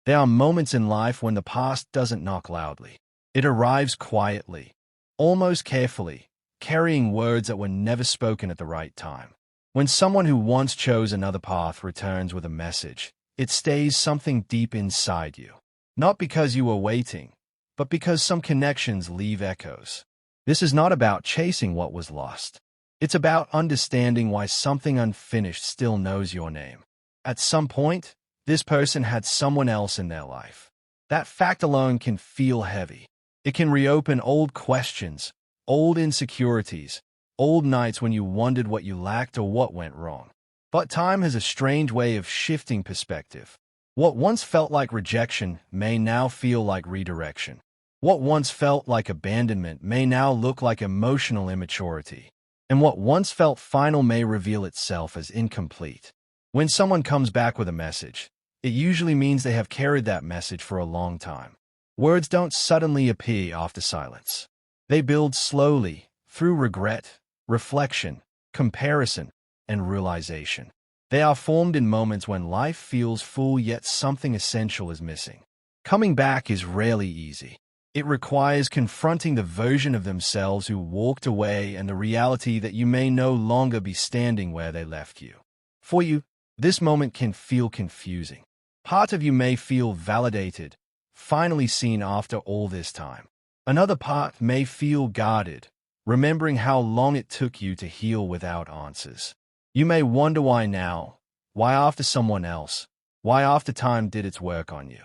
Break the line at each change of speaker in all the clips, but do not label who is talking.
There are moments in life when the past doesn't knock loudly. It arrives quietly, almost carefully, carrying words that were never spoken at the right time. When someone who once chose another path returns with a message, it stays something deep inside you. Not because you were waiting, but because some connections leave echoes. This is not about chasing what was lost. It's about understanding why something unfinished still knows your name. At some point, this person had someone else in their life. That fact alone can feel heavy. It can reopen old questions, old insecurities, old nights when you wondered what you lacked or what went wrong. But time has a strange way of shifting perspective. What once felt like rejection may now feel like redirection. What once felt like abandonment may now look like emotional immaturity. And what once felt final may reveal itself as incomplete. When someone comes back with a message, it usually means they have carried that message for a long time. Words don't suddenly appear after silence. They build slowly, through regret, reflection, comparison, and realization. They are formed in moments when life feels full yet something essential is missing. Coming back is rarely easy. It requires confronting the version of themselves who walked away and the reality that you may no longer be standing where they left you. For you, this moment can feel confusing. Part of you may feel validated, finally seen after all this time. Another part may feel guarded, remembering how long it took you to heal without answers. You may wonder why now, why after someone else, why after time did its work on you.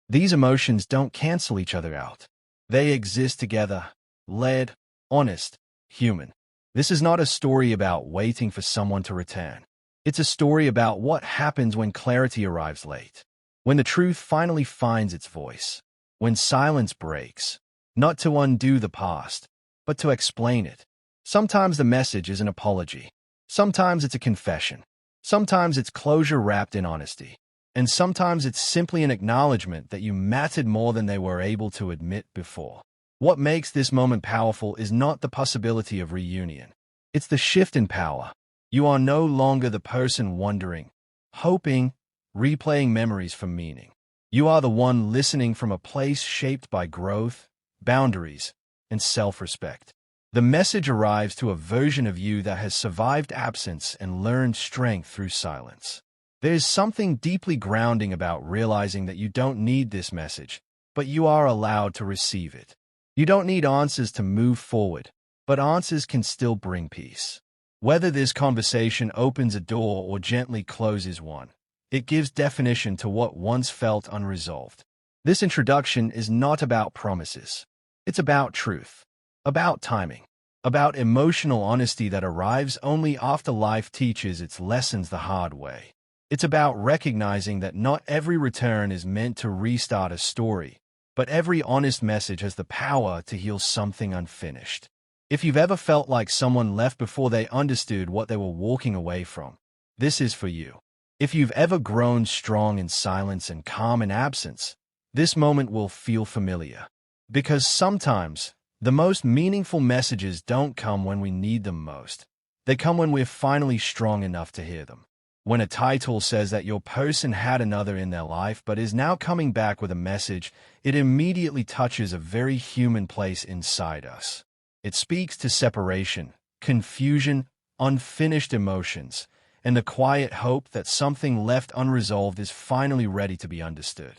These emotions don't cancel each other out. They exist together, layered, honest, human. This is not a story about waiting for someone to return. It's a story about what happens when clarity arrives late. When the truth finally finds its voice. When silence breaks. Not to undo the past, but to explain it. Sometimes the message is an apology. Sometimes it's a confession. Sometimes it's closure wrapped in honesty. And sometimes it's simply an acknowledgement that you mattered more than they were able to admit before. What makes this moment powerful is not the possibility of reunion. It's the shift in power. You are no longer the person wondering, hoping, replaying memories for meaning. You are the one listening from a place shaped by growth, boundaries, and self-respect. The message arrives to a version of you that has survived absence and learned strength through silence. There is something deeply grounding about realizing that you don't need this message, but you are allowed to receive it. You don't need answers to move forward, but answers can still bring peace. Whether this conversation opens a door or gently closes one, it gives definition to what once felt unresolved. This introduction is not about promises. It's about truth, about timing, about emotional honesty that arrives only after life teaches its lessons the hard way. It's about recognizing that not every return is meant to restart a story, but every honest message has the power to heal something unfinished. If you've ever felt like someone left before they understood what they were walking away from, this is for you. If you've ever grown strong in silence and calm in absence, this moment will feel familiar. Because sometimes, the most meaningful messages don't come when we need them most. They come when we're finally strong enough to hear them. When a title says that your person had another in their life but is now coming back with a message, it immediately touches a very human place inside us. It speaks to separation, confusion, unfinished emotions, and the quiet hope that something left unresolved is finally ready to be understood.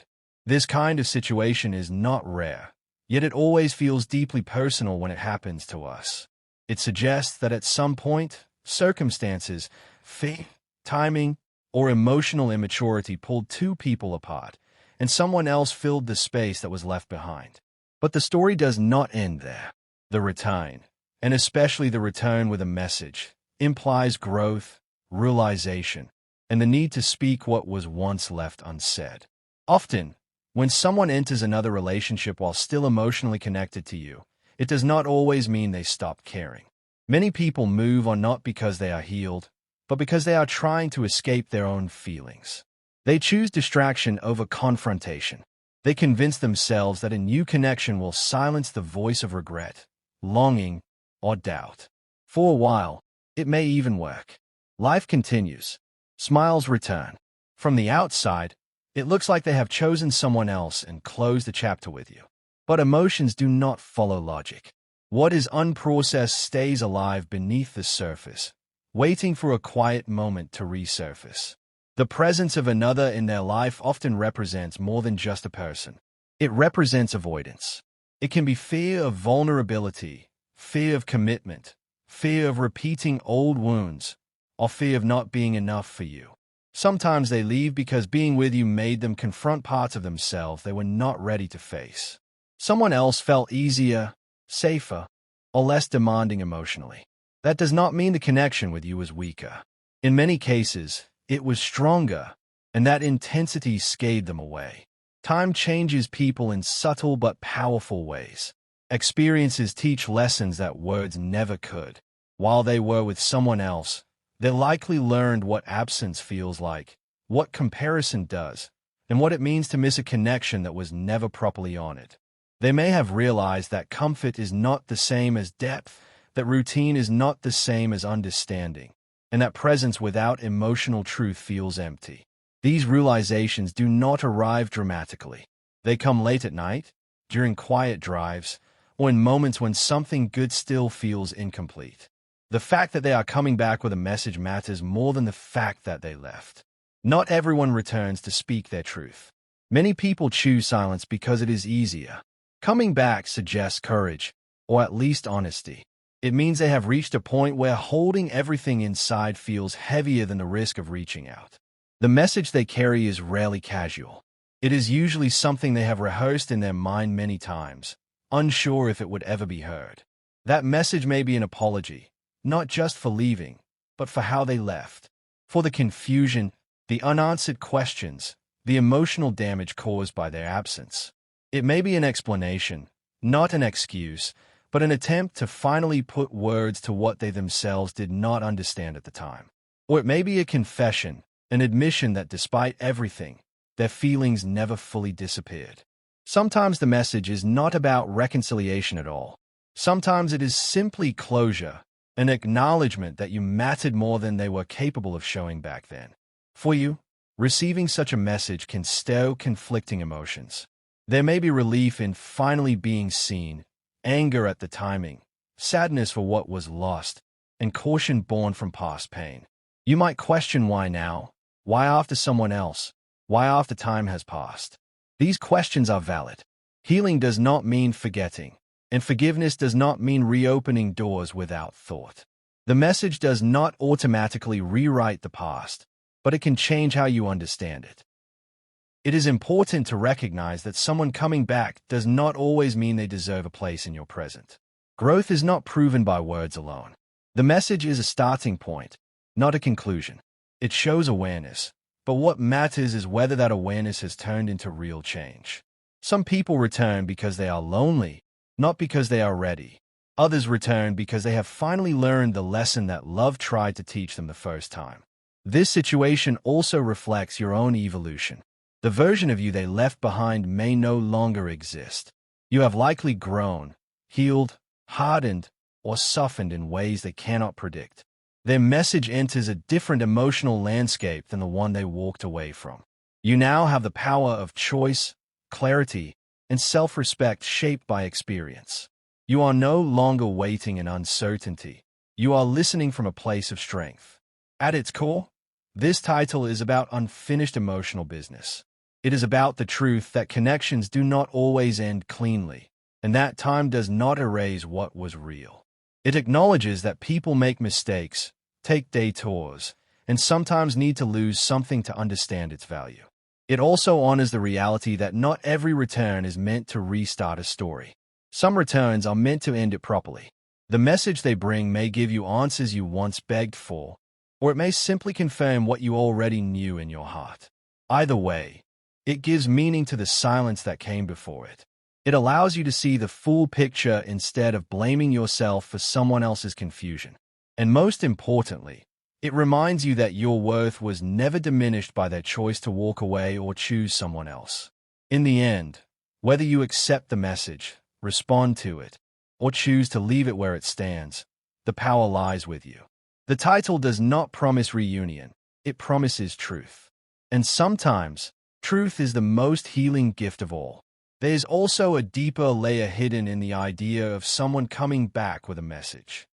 This kind of situation is not rare, yet it always feels deeply personal when it happens to us. It suggests that at some point, circumstances, fate, timing, or emotional immaturity pulled two people apart, and someone else filled the space that was left behind. But the story does not end there. The return, and especially the return with a message, implies growth, realization, and the need to speak what was once left unsaid. Often, when someone enters another relationship while still emotionally connected to you, it does not always mean they stop caring. Many people move on not because they are healed, but because they are trying to escape their own feelings. They choose distraction over confrontation. They convince themselves that a new connection will silence the voice of regret, longing, or doubt. For a while, it may even work. Life continues. Smiles return. From the outside, It looks like they have chosen someone else and closed the chapter with you. But emotions do not follow logic. What is unprocessed stays alive beneath the surface, waiting for a quiet moment to resurface. The presence of another in their life often represents more than just a person. It represents avoidance. It can be fear of vulnerability, fear of commitment, fear of repeating old wounds, or fear of not being enough for you. Sometimes they leave because being with you made them confront parts of themselves they were not ready to face. Someone else felt easier, safer, or less demanding emotionally. That does not mean the connection with you was weaker. In many cases, it was stronger, and that intensity scared them away. Time changes people in subtle but powerful ways. Experiences teach lessons that words never could. While they were with someone else, they likely learned what absence feels like, what comparison does, and what it means to miss a connection that was never properly honored. They may have realized that comfort is not the same as depth, that routine is not the same as understanding, and that presence without emotional truth feels empty. These realizations do not arrive dramatically. They come late at night, during quiet drives, or in moments when something good still feels incomplete. The fact that they are coming back with a message matters more than the fact that they left. Not everyone returns to speak their truth. Many people choose silence because it is easier. Coming back suggests courage, or at least honesty. It means they have reached a point where holding everything inside feels heavier than the risk of reaching out. The message they carry is rarely casual. It is usually something they have rehearsed in their mind many times, unsure if it would ever be heard. That message may be an apology, not just for leaving, but for how they left, for the confusion, the unanswered questions, the emotional damage caused by their absence. It may be an explanation, not an excuse, but an attempt to finally put words to what they themselves did not understand at the time. Or it may be a confession, an admission that despite everything, their feelings never fully disappeared. Sometimes the message is not about reconciliation at all. Sometimes it is simply closure, an acknowledgement that you mattered more than they were capable of showing back then. For you, receiving such a message can stir conflicting emotions. There may be relief in finally being seen, anger at the timing, sadness for what was lost, and caution born from past pain. You might question why now, why after someone else, why after time has passed. These questions are valid. Healing does not mean forgetting, and forgiveness does not mean reopening doors without thought. The message does not automatically rewrite the past, but it can change how you understand it. It is important to recognize that someone coming back does not always mean they deserve a place in your present. Growth is not proven by words alone. The message is a starting point, not a conclusion. It shows awareness, but what matters is whether that awareness has turned into real change. Some people return because they are lonely, not because they are ready. Others return because they have finally learned the lesson that love tried to teach them the first time. This situation also reflects your own evolution. The version of you they left behind may no longer exist. You have likely grown, healed, hardened, or softened in ways they cannot predict. Their message enters a different emotional landscape than the one they walked away from. You now have the power of choice, clarity, and self-respect shaped by experience. You are no longer waiting in uncertainty. You are listening from a place of strength. At its core, this title is about unfinished emotional business. It is about the truth that connections do not always end cleanly, and that time does not erase what was real. It acknowledges that people make mistakes, take detours, and sometimes need to lose something to understand its value. It also honors the reality that not every return is meant to restart a story. Some returns are meant to end it properly. The message they bring may give you answers you once begged for, or it may simply confirm what you already knew in your heart. Either way, it gives meaning to the silence that came before it. It allows you to see the full picture instead of blaming yourself for someone else's confusion. And most importantly, it reminds you that your worth was never diminished by their choice to walk away or choose someone else. In the end, whether you accept the message, respond to it, or choose to leave it where it stands, the power lies with you. The title does not promise reunion, it promises truth. And sometimes, Truth is the most healing gift of all. There's also a deeper layer hidden in the idea of someone coming back with a message.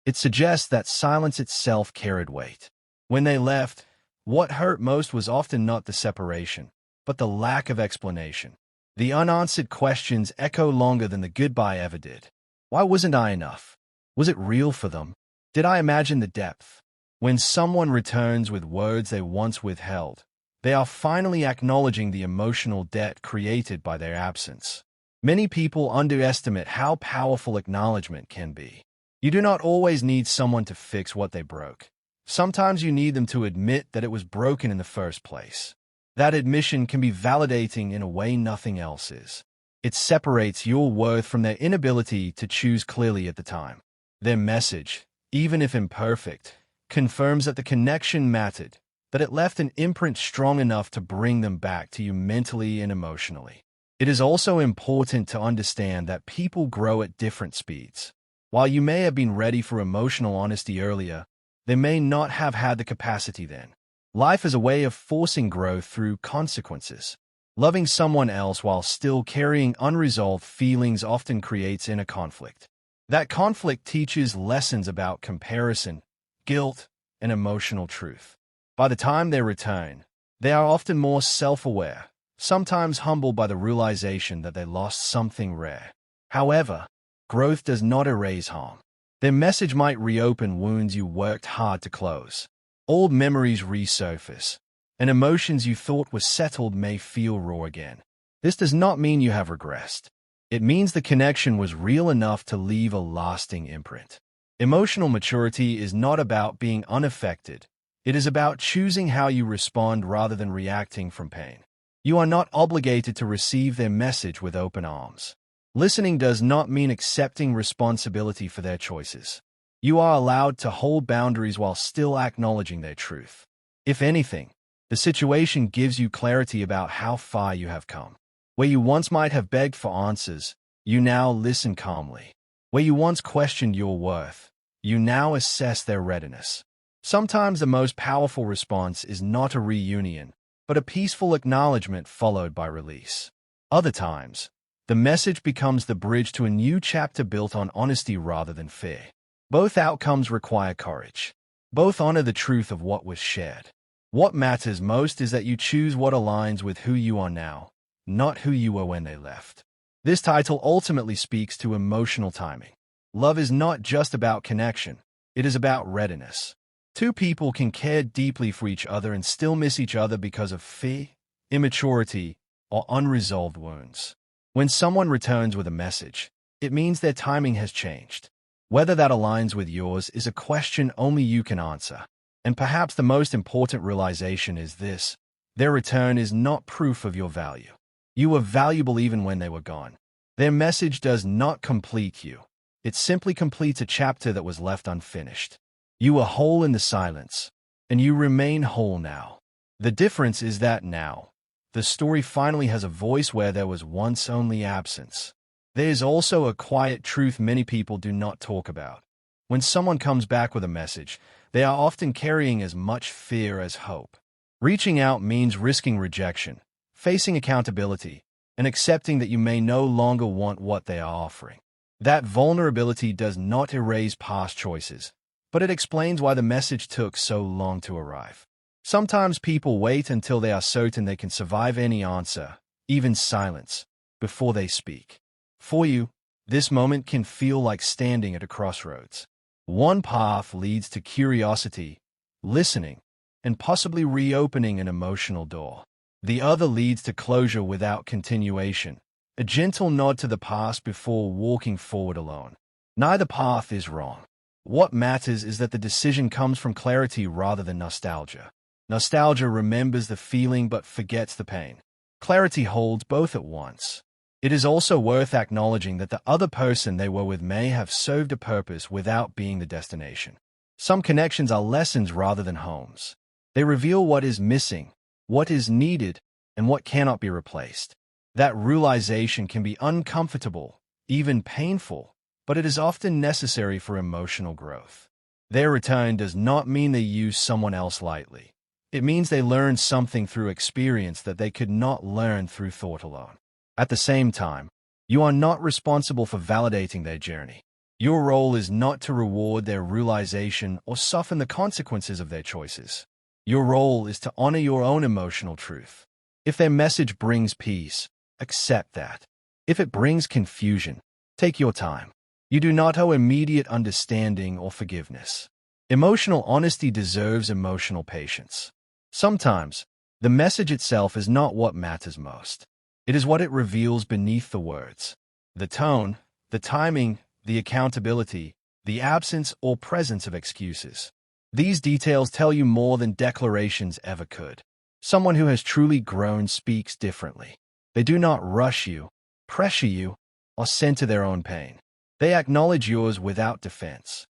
It suggests that silence itself carried weight. When they left, what hurt most was often not the separation, but the lack of explanation. The unanswered questions echo longer than the goodbye ever did. Why wasn't I enough? Was it real for them? Did I imagine the depth? When someone returns with words they once withheld, they are finally acknowledging the emotional debt created by their absence. Many people underestimate how powerful acknowledgement can be. You do not always need someone to fix what they broke. Sometimes you need them to admit that it was broken in the first place. That admission can be validating in a way nothing else is. It separates your worth from their inability to choose clearly at the time. Their message, even if imperfect, confirms that the connection mattered, that it left an imprint strong enough to bring them back to you mentally and emotionally. It is also important to understand that people grow at different speeds. While you may have been ready for emotional honesty earlier, they may not have had the capacity then. Life is a way of forcing growth through consequences. Loving someone else while still carrying unresolved feelings often creates inner conflict. That conflict teaches lessons about comparison, guilt, and emotional truth. By the time they return, they are often more self-aware, sometimes humbled by the realization that they lost something rare. However, growth does not erase harm. Their message might reopen wounds you worked hard to close. Old memories resurface, and emotions you thought were settled may feel raw again. This does not mean you have regressed. It means the connection was real enough to leave a lasting imprint. Emotional maturity is not about being unaffected. It is about choosing how you respond rather than reacting from pain. You are not obligated to receive their message with open arms. Listening does not mean accepting responsibility for their choices. You are allowed to hold boundaries while still acknowledging their truth. If anything, the situation gives you clarity about how far you have come. Where you once might have begged for answers, you now listen calmly. Where you once questioned your worth, you now assess their readiness. Sometimes the most powerful response is not a reunion, but a peaceful acknowledgement followed by release. Other times, the message becomes the bridge to a new chapter built on honesty rather than fear. Both outcomes require courage. Both honor the truth of what was shared. What matters most is that you choose what aligns with who you are now, not who you were when they left. This title ultimately speaks to emotional timing. Love is not just about connection, it is about readiness. Two people can care deeply for each other and still miss each other because of fear, immaturity, or unresolved wounds. When someone returns with a message, it means their timing has changed. Whether that aligns with yours is a question only you can answer. And perhaps the most important realization is this: their return is not proof of your value. You were valuable even when they were gone. Their message does not complete you. It simply completes a chapter that was left unfinished. You were whole in the silence, and you remain whole now. The difference is that now, the story finally has a voice where there was once only absence. There is also a quiet truth many people do not talk about. When someone comes back with a message, they are often carrying as much fear as hope. Reaching out means risking rejection, facing accountability, and accepting that you may no longer want what they are offering. That vulnerability does not erase past choices, but it explains why the message took so long to arrive. Sometimes people wait until they are certain they can survive any answer, even silence, before they speak. For you, this moment can feel like standing at a crossroads. One path leads to curiosity, listening, and possibly reopening an emotional door. The other leads to closure without continuation, a gentle nod to the past before walking forward alone. Neither path is wrong. What matters is that the decision comes from clarity rather than nostalgia. Nostalgia remembers the feeling but forgets the pain. Clarity holds both at once. It is also worth acknowledging that the other person they were with may have served a purpose without being the destination. Some connections are lessons rather than homes. They reveal what is missing, what is needed, and what cannot be replaced. That realization can be uncomfortable, even painful, but it is often necessary for emotional growth. Their return does not mean they use someone else lightly. It means they learned something through experience that they could not learn through thought alone. At the same time, you are not responsible for validating their journey. Your role is not to reward their realization or soften the consequences of their choices. Your role is to honor your own emotional truth. If their message brings peace, accept that. If it brings confusion, take your time. You do not owe immediate understanding or forgiveness. Emotional honesty deserves emotional patience. Sometimes, the message itself is not what matters most. It is what it reveals beneath the words. The tone, the timing, the accountability, the absence or presence of excuses. These details tell you more than declarations ever could. Someone who has truly grown speaks differently. They do not rush you, pressure you, or center their own pain. They acknowledge yours without defense.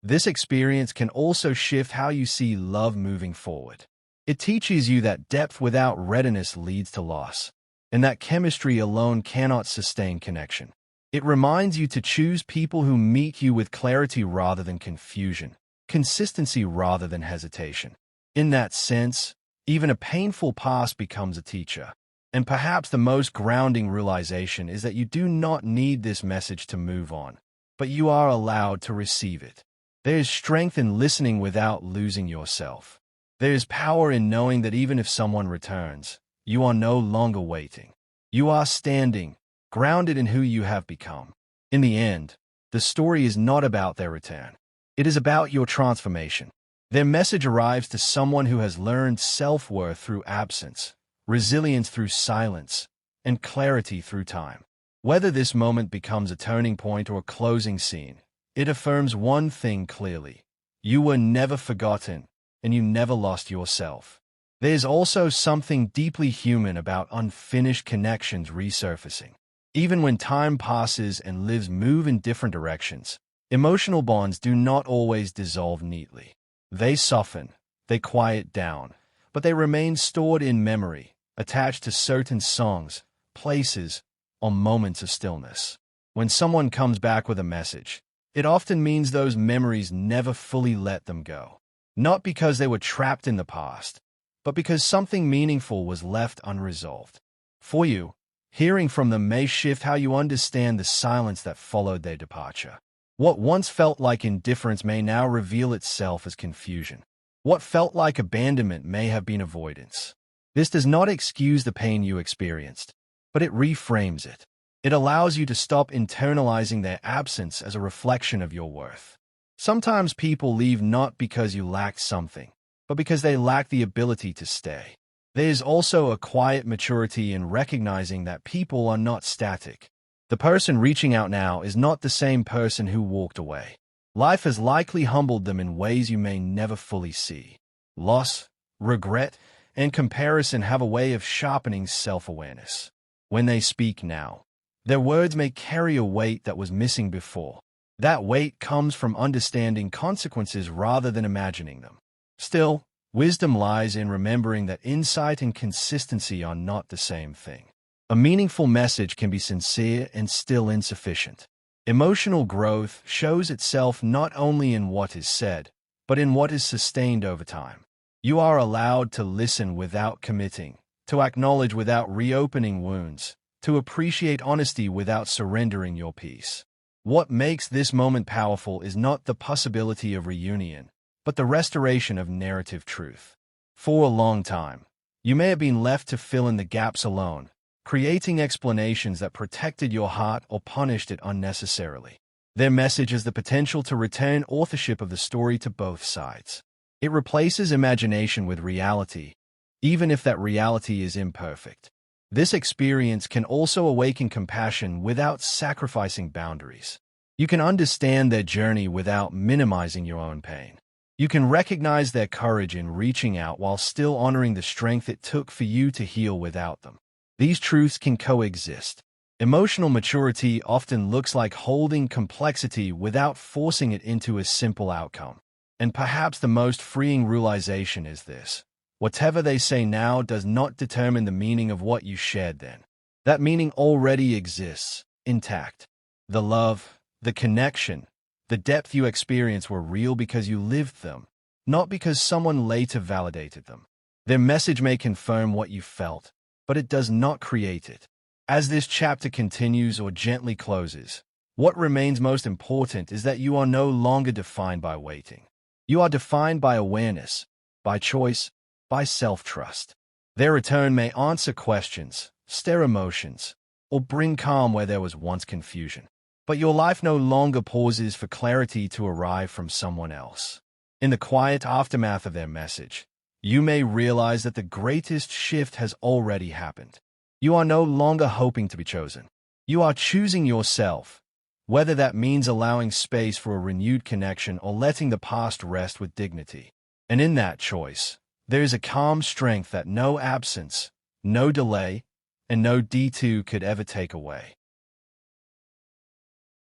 This experience can also shift how you see love moving forward. It teaches you that depth without readiness leads to loss, and that chemistry alone cannot sustain connection. It reminds you to choose people who meet you with clarity rather than confusion, consistency rather than hesitation. In that sense, even a painful past becomes a teacher. And perhaps the most grounding realization is that you do not need this message to move on, but you are allowed to receive it. There is strength in listening without losing yourself. There is power in knowing that even if someone returns, you are no longer waiting. You are standing, grounded in who you have become. In the end, the story is not about their return. It is about your transformation. Their message arrives to someone who has learned self-worth through absence, resilience through silence, and clarity through time. Whether this moment becomes a turning point or a closing scene, it affirms one thing clearly. You were never forgotten, and you never lost yourself. There's also something deeply human about unfinished connections resurfacing. Even when time passes and lives move in different directions, emotional bonds do not always dissolve neatly. They soften, they quiet down, but they remain stored in memory, attached to certain songs, places, or moments of stillness. When someone comes back with a message, it often means those memories never fully let them go. Not because they were trapped in the past, but because something meaningful was left unresolved. For you, hearing from them may shift how you understand the silence that followed their departure. What once felt like indifference may now reveal itself as confusion. What felt like abandonment may have been avoidance. This does not excuse the pain you experienced, but it reframes it. It allows you to stop internalizing their absence as a reflection of your worth. Sometimes people leave not because you lacked something, but because they lack the ability to stay. There is also a quiet maturity in recognizing that people are not static. The person reaching out now is not the same person who walked away. Life has likely humbled them in ways you may never fully see. Loss, regret, and comparison have a way of sharpening self-awareness. When they speak now, their words may carry a weight that was missing before. That weight comes from understanding consequences rather than imagining them. Still, wisdom lies in remembering that insight and consistency are not the same thing. A meaningful message can be sincere and still insufficient. Emotional growth shows itself not only in what is said, but in what is sustained over time. You are allowed to listen without committing, to acknowledge without reopening wounds, to appreciate honesty without surrendering your peace. What makes this moment powerful is not the possibility of reunion, but the restoration of narrative truth. For a long time, you may have been left to fill in the gaps alone, creating explanations that protected your heart or punished it unnecessarily. Their message has the potential to return authorship of the story to both sides. It replaces imagination with reality, even if that reality is imperfect. This experience can also awaken compassion without sacrificing boundaries. You can understand their journey without minimizing your own pain. You can recognize their courage in reaching out while still honoring the strength it took for you to heal without them. These truths can coexist. Emotional maturity often looks like holding complexity without forcing it into a simple outcome. And perhaps the most freeing realization is this: whatever they say now does not determine the meaning of what you shared then. That meaning already exists, intact. The love, the connection, the depth you experience were real because you lived them, not because someone later validated them. Their message may confirm what you felt, but it does not create it. As this chapter continues or gently closes, what remains most important is that you are no longer defined by waiting. You are defined by awareness, by choice, by self-trust. Their return may answer questions, stir emotions, or bring calm where there was once confusion. But your life no longer pauses for clarity to arrive from someone else. In the quiet aftermath of their message, you may realize that the greatest shift has already happened. You are no longer hoping to be chosen. You are choosing yourself, whether that means allowing space for a renewed connection or letting the past rest with dignity. And in that choice, there is a calm strength that no absence, no delay, and no detour could ever take away.